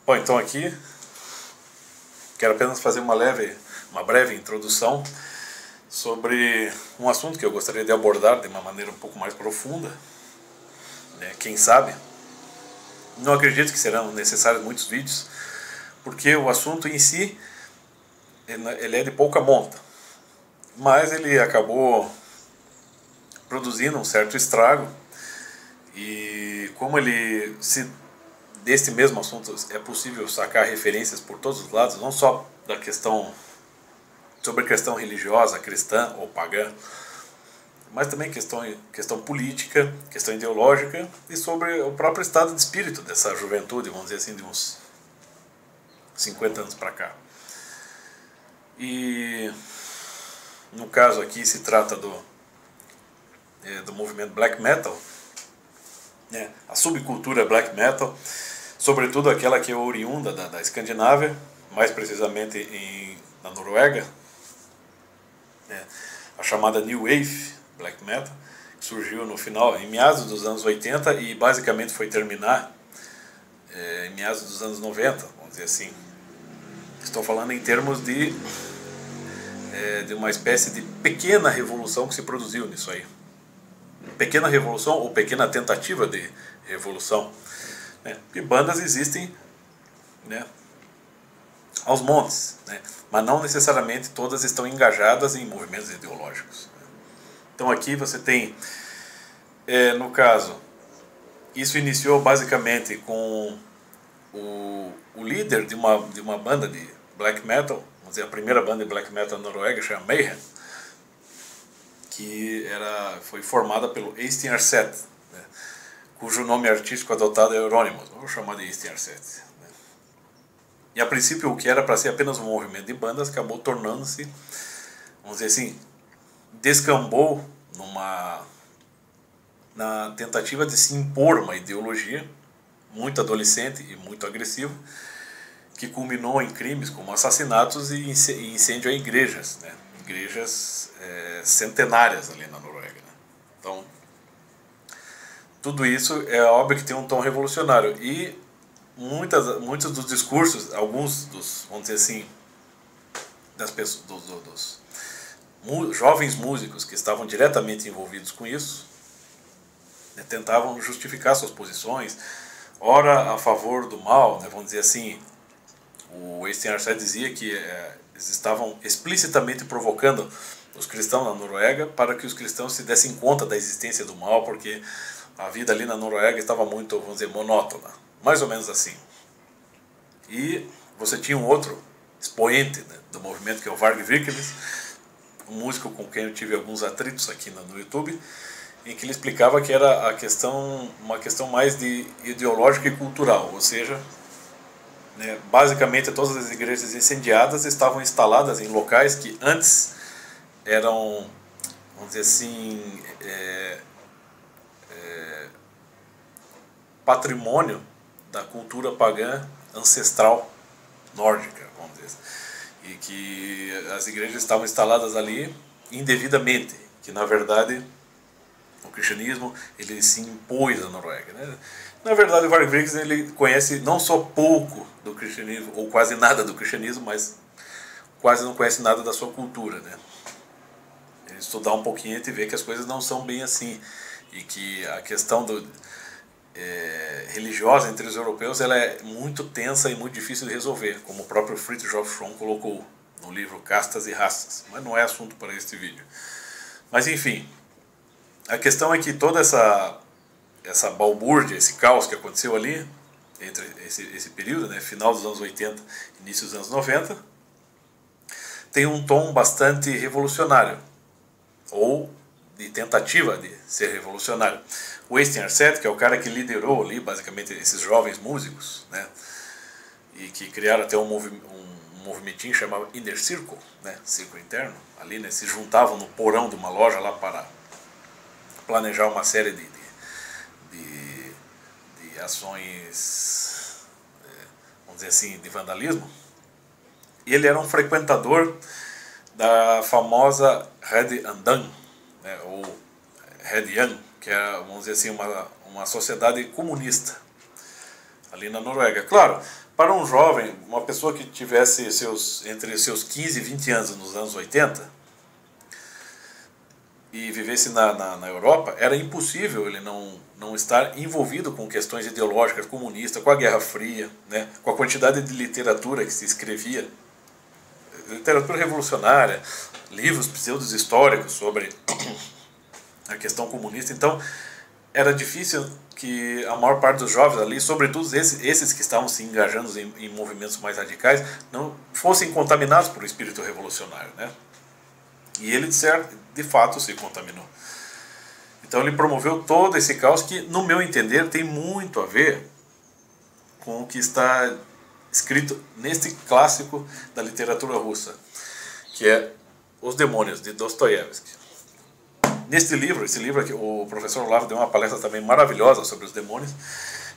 Bom, então aqui quero apenas fazer uma breve introdução sobre um assunto que eu gostaria de abordar de uma maneira um pouco mais profunda, né? Quem sabe? Não acredito que serão necessários muitos vídeos, porque o assunto em si ele é de pouca monta, mas ele acabou produzindo um certo estrago. E como deste mesmo assunto é possível sacar referências por todos os lados, não só sobre a questão religiosa, cristã ou pagã, mas também questão política, questão ideológica e sobre o próprio estado de espírito dessa juventude, vamos dizer assim, de uns 50 anos para cá. E no caso aqui se trata do movimento black metal, né? A subcultura black metal, sobretudo aquela que é oriunda da Escandinávia, mais precisamente na Noruega, né? A chamada New Wave Black Metal, que surgiu em meados dos anos 80 e basicamente foi terminar em meados dos anos 90, vamos dizer assim. Estou falando em termos de uma espécie de pequena revolução que se produziu nisso aí. Pequena revolução ou pequena tentativa de revolução, né? E bandas existem, né, aos montes, né? Mas não necessariamente todas estão engajadas em movimentos ideológicos. Então aqui você tem, no caso, isso iniciou basicamente com o líder de uma banda de black metal, vamos dizer, a primeira banda de black metal na Noruega, chama Mayhem, que foi formada pelo Eystein Aarseth, né, cujo nome artístico adotado é Euronymous, vou chamar de Eystein Aarseth, né. E a princípio o que era para ser apenas um movimento de bandas acabou tornando-se, vamos dizer assim, descambou na tentativa de se impor uma ideologia muito adolescente e muito agressiva, que culminou em crimes como assassinatos e incêndio a igrejas, né? Igrejas centenárias ali na Noruega, né? Então, tudo isso é óbvio que tem um tom revolucionário, e muitos dos discursos, alguns dos, vamos dizer assim, das pessoas, dos jovens músicos que estavam diretamente envolvidos com isso, né, tentavam justificar suas posições, ora a favor do mal, né, vamos dizer assim. O Eystein Aarseth dizia que eles estavam explicitamente provocando os cristãos na Noruega para que os cristãos se dessem conta da existência do mal, porque a vida ali na Noruega estava muito, vamos dizer, monótona, mais ou menos assim. E você tinha um outro expoente, né, do movimento, que é o Varg Vikernes, um músico com quem eu tive alguns atritos aqui no YouTube, em que ele explicava que era uma questão mais de ideológica e cultural, ou seja, né, basicamente todas as igrejas incendiadas estavam instaladas em locais que antes eram, vamos dizer assim, patrimônio da cultura pagã ancestral nórdica, vamos dizer, e que as igrejas estavam instaladas ali indevidamente, que na verdade o cristianismo ele se impôs à Noruega, né? Na verdade o Varg Vikernes ele conhece não só pouco do cristianismo, ou quase nada do cristianismo, mas quase não conhece nada da sua cultura, né? Ele estudar um pouquinho e vê que as coisas não são bem assim, e que a questão religiosa entre os europeus ela é muito tensa e muito difícil de resolver, como o próprio Fridtjof Schrom colocou no livro Castas e Raças, mas não é assunto para este vídeo. Mas enfim, a questão é que toda essa balbúrdia, esse caos que aconteceu ali, entre esse período, né, final dos anos 80, início dos anos 90, tem um tom bastante revolucionário, ou de tentativa de ser revolucionário. O Eystein Aarseth, que é o cara que liderou ali, basicamente, esses jovens músicos, né, e que criaram até um movimentinho chamado Inner Circle, né, círculo interno, ali, né, se juntavam no porão de uma loja lá para planejar uma série de ações, vamos dizer assim, de vandalismo. E ele era um frequentador da famosa Red Andan, né, ou Red Jan, que é, vamos dizer assim, uma sociedade comunista ali na Noruega. Claro, Para um jovem, uma pessoa que tivesse entre seus 15 e 20 anos nos anos 80 e vivesse na Europa, era impossível ele não estar envolvido com questões ideológicas comunistas, com a Guerra Fria, né, com a quantidade de literatura que se escrevia, literatura revolucionária, livros pseudos históricos sobre a questão comunista. Então era difícil que a maior parte dos jovens ali, sobretudo esses que estavam se engajando em movimentos mais radicais, não fossem contaminados por o espírito revolucionário, né? E ele, de fato, se contaminou. Então ele promoveu todo esse caos que, no meu entender, tem muito a ver com o que está escrito neste clássico da literatura russa, que é Os Demônios, de Dostoiévski. Neste livro, esse livro aqui, o professor Olavo deu uma palestra também maravilhosa sobre os demônios.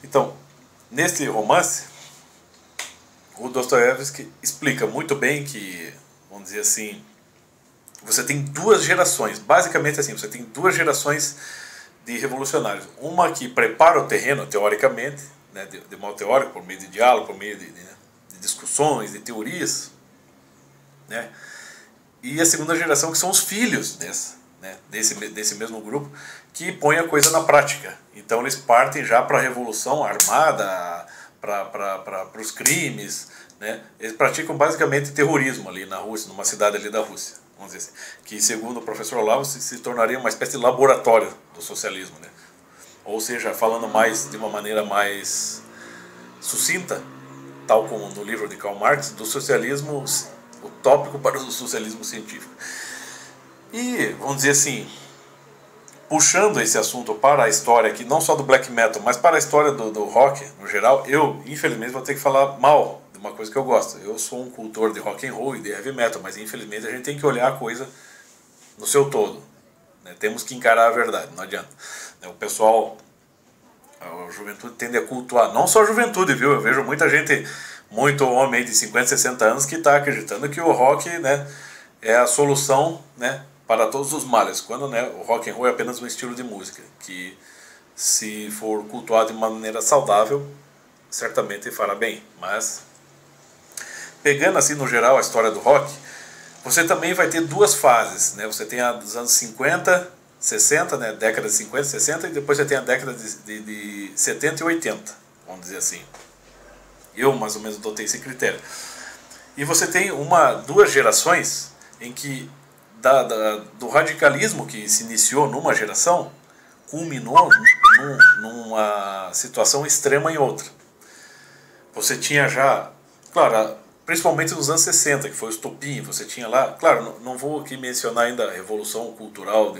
Então, neste romance, o Dostoiévski explica muito bem que, vamos dizer assim, você tem duas gerações, basicamente assim, você tem duas gerações de revolucionários. Uma que prepara o terreno, teoricamente, né, de modo teórico, por meio de diálogo, por meio de discussões, de teorias, né? E a segunda geração, que são os filhos desse mesmo grupo, que põe a coisa na prática. Então eles partem já para a revolução armada, para os crimes, né? Eles praticam basicamente terrorismo ali na Rússia, numa cidade ali da Rússia, vamos dizer assim, que segundo o professor Olavo se tornaria uma espécie de laboratório do socialismo, né? Ou seja, falando de uma maneira mais sucinta, tal como no livro de Karl Marx, do socialismo utópico para o socialismo científico. E, vamos dizer assim, puxando esse assunto para a história aqui, não só do black metal, mas para a história do rock no geral, eu, infelizmente, vou ter que falar mal de uma coisa que eu gosto. Eu sou um cultor de rock and roll e de heavy metal, mas infelizmente a gente tem que olhar a coisa no seu todo, né? Temos que encarar a verdade, não adianta. O pessoal, a juventude tende a cultuar, não só a juventude, viu? Eu vejo muita gente, muito homem de 50, 60 anos que está acreditando que o rock, né, é a solução, né, para todos os males, quando, né, o rock and roll é apenas um estilo de música que, se for cultuado de uma maneira saudável, certamente fará bem. Mas, pegando assim no geral a história do rock, você também vai ter duas fases, né? Você tem a dos anos 50, 60, né, década de 50, 60, e depois você tem a década de 70 e 80, vamos dizer assim. Eu mais ou menos adotei esse critério. E você tem duas gerações em que do radicalismo que se iniciou numa geração culminou numa situação extrema em outra. Você tinha já, claro, principalmente nos anos 60, que foi o estopim, você tinha lá, claro, não vou aqui mencionar ainda a Revolução Cultural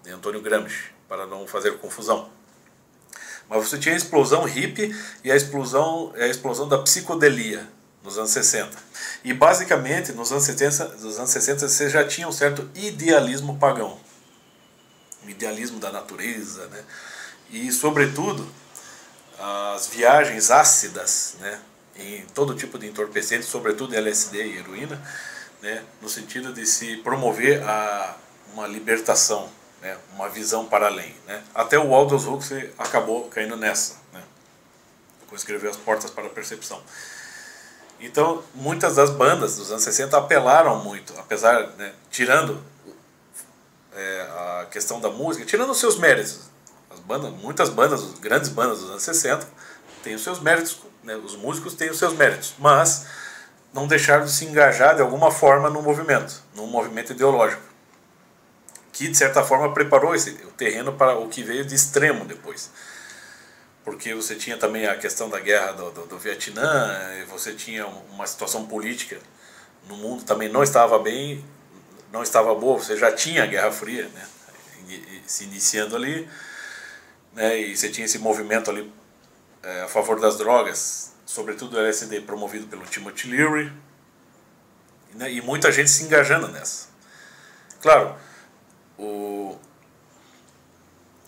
de Antônio Gramsci, para não fazer confusão. Mas você tinha a explosão hippie e a explosão da psicodelia nos anos 60. E basicamente, nos anos 60 você já tinha um certo idealismo pagão. Um idealismo da natureza, né? E, sobretudo, as viagens ácidas, né, em todo tipo de entorpecentes, sobretudo LSD e heroína, né, no sentido de se promover uma libertação, né, uma visão para além, né. Até o Aldous Huxley acabou caindo nessa, né, depois escreveu As Portas para a Percepção. Então, muitas das bandas dos anos 60 apelaram muito, apesar, né, tirando a questão da música, tirando os seus méritos. Muitas bandas, grandes bandas dos anos 60, têm os seus méritos, né, os músicos têm os seus méritos, mas não deixaram de se engajar de alguma forma num movimento ideológico, que de certa forma preparou o terreno para o que veio de extremo depois. Porque você tinha também a questão da guerra do Vietnã, você tinha uma situação política no mundo também não estava bem, não estava boa, você já tinha a Guerra Fria, né, se iniciando ali, né, e você tinha esse movimento ali a favor das drogas, sobretudo o LSD promovido pelo Timothy Leary, né, e muita gente se engajando nessa. Claro,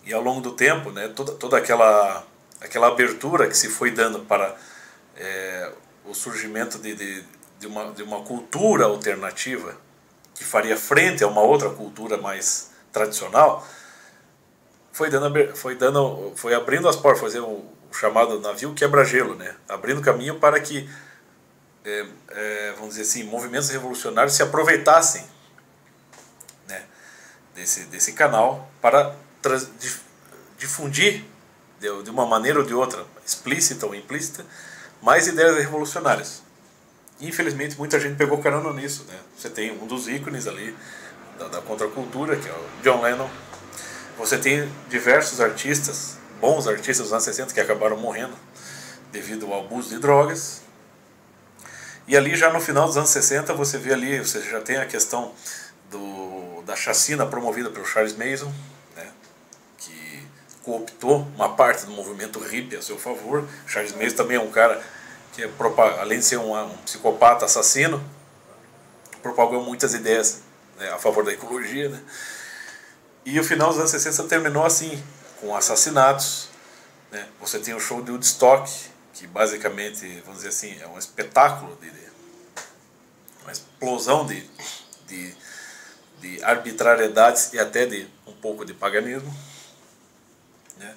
e ao longo do tempo, né, toda aquela abertura que se foi dando para o surgimento de uma cultura alternativa que faria frente a uma outra cultura mais tradicional, foi abrindo as portas, fazer o chamado navio quebra-gelo, né? Abrindo caminho para que, vamos dizer assim, movimentos revolucionários se aproveitassem, né, desse canal para difundir de uma maneira ou de outra, explícita ou implícita, mais ideias revolucionárias. Infelizmente muita gente pegou carona nisso, né? Você tem um dos ícones ali da contracultura, que é o John Lennon. Você tem diversos artistas, bons artistas dos anos 60 que acabaram morrendo devido ao abuso de drogas. E ali já no final dos anos 60 você vê ali, você já tem a questão da chacina promovida pelo Charles Manson, né, que cooptou uma parte do movimento hippie a seu favor. Charles Manson também é um cara que, além de ser um psicopata assassino, propagou muitas ideias, né, a favor da ecologia, né? E o final dos anos 60 terminou assim, com assassinatos, né? Você tem o show de Woodstock, que basicamente, vamos dizer assim, é um espetáculo, uma explosão de arbitrariedades e até de um pouco de paganismo, né?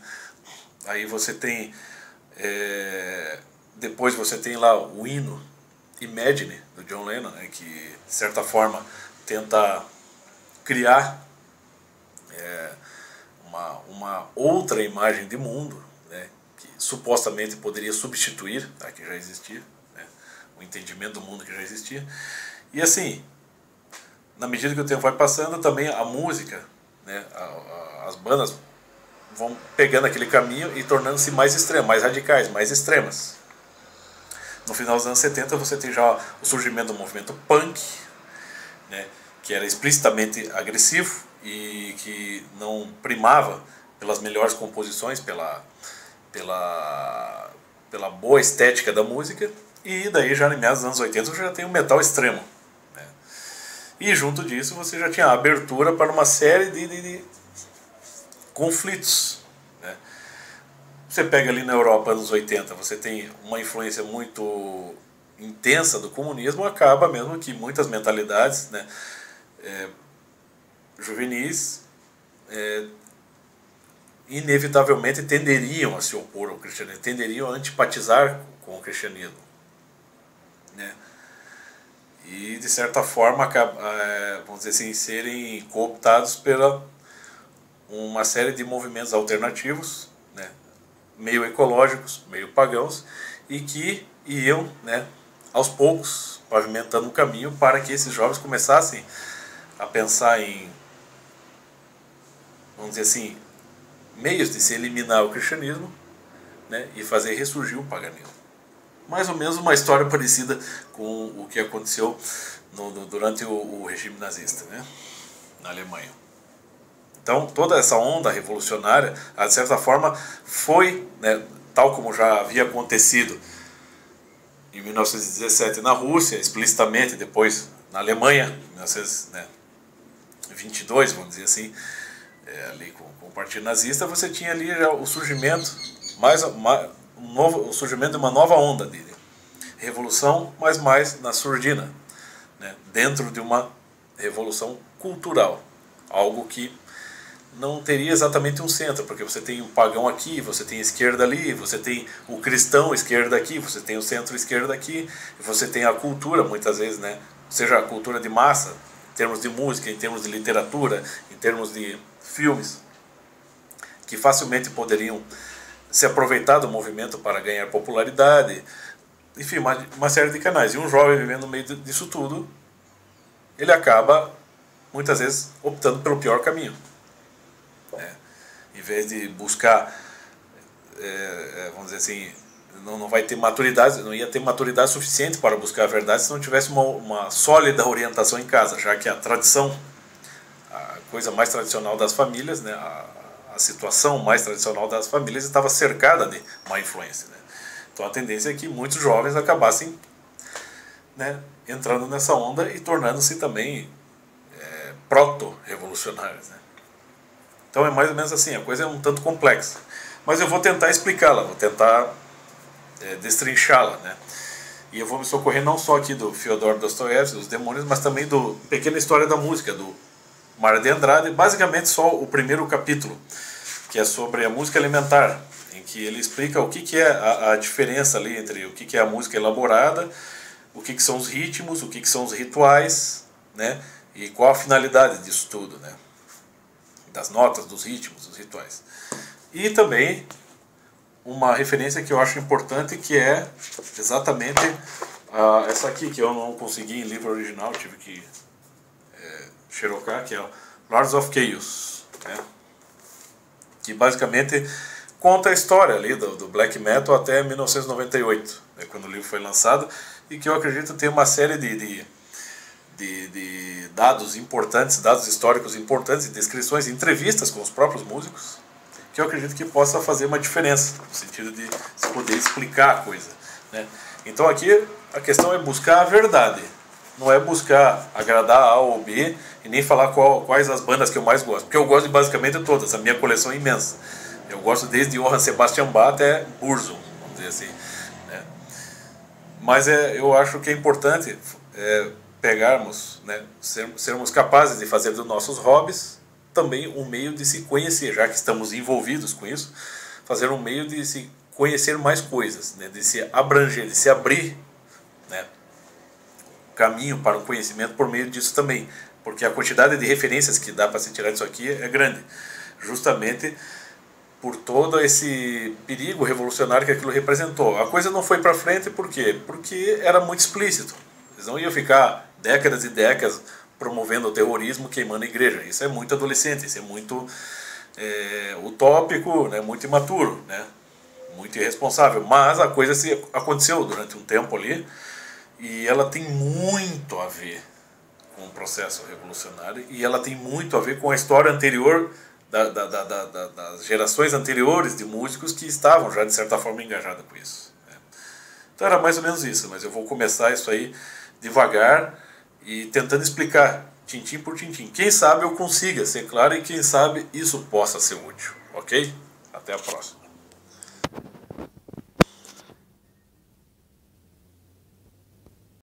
Aí você tem, depois você tem lá o hino Imagine, do John Lennon, né, que de certa forma tenta criar uma outra imagem de mundo, né, que supostamente poderia substituir a que já existia, né, o entendimento do mundo que já existia. E assim, na medida que o tempo vai passando, também a música, né, as bandas vão pegando aquele caminho e tornando-se mais extremas, mais radicais, mais extremas. No final dos anos 70 você tem já o surgimento do movimento punk, né, que era explicitamente agressivo e que não primava pelas melhores composições, pela boa estética da música. E daí já em meados dos anos 80 você já tem o metal extremo, né? E junto disso você já tinha a abertura para uma série de conflitos, né? Você pega ali na Europa, anos 80, você tem uma influência muito intensa do comunismo, acaba mesmo que muitas mentalidades, né, juvenis, inevitavelmente tenderiam a se opor ao cristianismo, tenderiam a antipatizar com o cristianismo, né? E de certa forma, vamos dizer assim, serem cooptados pela uma série de movimentos alternativos, né, meio ecológicos, meio pagãos, e que iam, né, aos poucos pavimentando um caminho para que esses jovens começassem a pensar em, vamos dizer assim, meios de se eliminar o cristianismo, né, e fazer ressurgir o paganismo. Mais ou menos uma história parecida com o que aconteceu durante o regime nazista, né, na Alemanha. Então toda essa onda revolucionária, de certa forma, foi, né, tal como já havia acontecido em 1917 na Rússia, explicitamente, depois na Alemanha, em 1922, vamos dizer assim, ali com o Partido Nazista, você tinha ali já o surgimento, o surgimento de uma nova onda de revolução, mas mais na surdina, né, dentro de uma revolução cultural, algo que não teria exatamente um centro, porque você tem o pagão aqui, você tem a esquerda ali, você tem o cristão esquerda aqui, você tem o centro esquerda aqui, e você tem a cultura muitas vezes, né, seja a cultura de massa, em termos de música, em termos de literatura, em termos de filmes, que facilmente poderiam se aproveitar do movimento para ganhar popularidade, enfim, uma série de canais. E um jovem vivendo no meio disso tudo, ele acaba muitas vezes optando pelo pior caminho, né? Em vez de buscar, vamos dizer assim, não vai ter maturidade, não ia ter maturidade suficiente para buscar a verdade se não tivesse uma sólida orientação em casa, já que a tradição, a coisa mais tradicional das famílias, né, a situação mais tradicional das famílias estava cercada de má influência, né? Então a tendência é que muitos jovens acabassem, né, entrando nessa onda e tornando-se também proto-revolucionários, né? Então é mais ou menos assim, a coisa é um tanto complexa. Mas eu vou tentar explicá-la, vou tentar destrinchá-la, né? E eu vou me socorrer não só aqui do Fyodor Dostoiévski, dos Demônios, mas também do Pequena História da Música, do Mário de Andrade, basicamente só o primeiro capítulo, que é sobre a música elementar, em que ele explica o que é a diferença ali entre o que é a música elaborada, o que são os ritmos, o que são os rituais, né? E qual a finalidade disso tudo, né? Das notas, dos ritmos, dos rituais. E também uma referência que eu acho importante, que é exatamente essa aqui, que eu não consegui em livro original, tive que xerocar, que é o Lords of Chaos, né? Que basicamente conta a história ali do black metal até 1998, né, quando o livro foi lançado, e que eu acredito ter uma série de dados importantes, dados históricos importantes, descrições, entrevistas com os próprios músicos, que eu acredito que possa fazer uma diferença, no sentido de se poder explicar a coisa, né? Então aqui a questão é buscar a verdade, não é buscar agradar A ou B, e nem falar quais as bandas que eu mais gosto, porque eu gosto de basicamente todas, a minha coleção é imensa. Eu gosto desde Johann Sebastian Bach até Burzum, vamos dizer assim, né? Mas eu acho que é importante pegarmos, né, sermos capazes de fazer dos nossos hobbies também um meio de se conhecer, já que estamos envolvidos com isso, fazer um meio de se conhecer mais coisas, né, de se abranger, de se abrir, né, caminho para o conhecimento por meio disso também, porque a quantidade de referências que dá para se tirar disso aqui é grande, justamente por todo esse perigo revolucionário que aquilo representou. A coisa não foi para frente por quê? Porque era muito explícito. Eles não iam ficar décadas e décadas promovendo o terrorismo, queimando a igreja. Isso é muito adolescente, isso é muito utópico, né? Muito imaturo, né? Muito irresponsável. Mas a coisa aconteceu durante um tempo ali, e ela tem muito a ver com o processo revolucionário, e ela tem muito a ver com a história anterior das gerações anteriores de músicos que estavam já de certa forma engajados com isso, né? Então era mais ou menos isso, mas eu vou começar isso aí devagar e tentando explicar tintim por tintim. Quem sabe eu consiga ser claro, e quem sabe isso possa ser útil, ok? Até a próxima.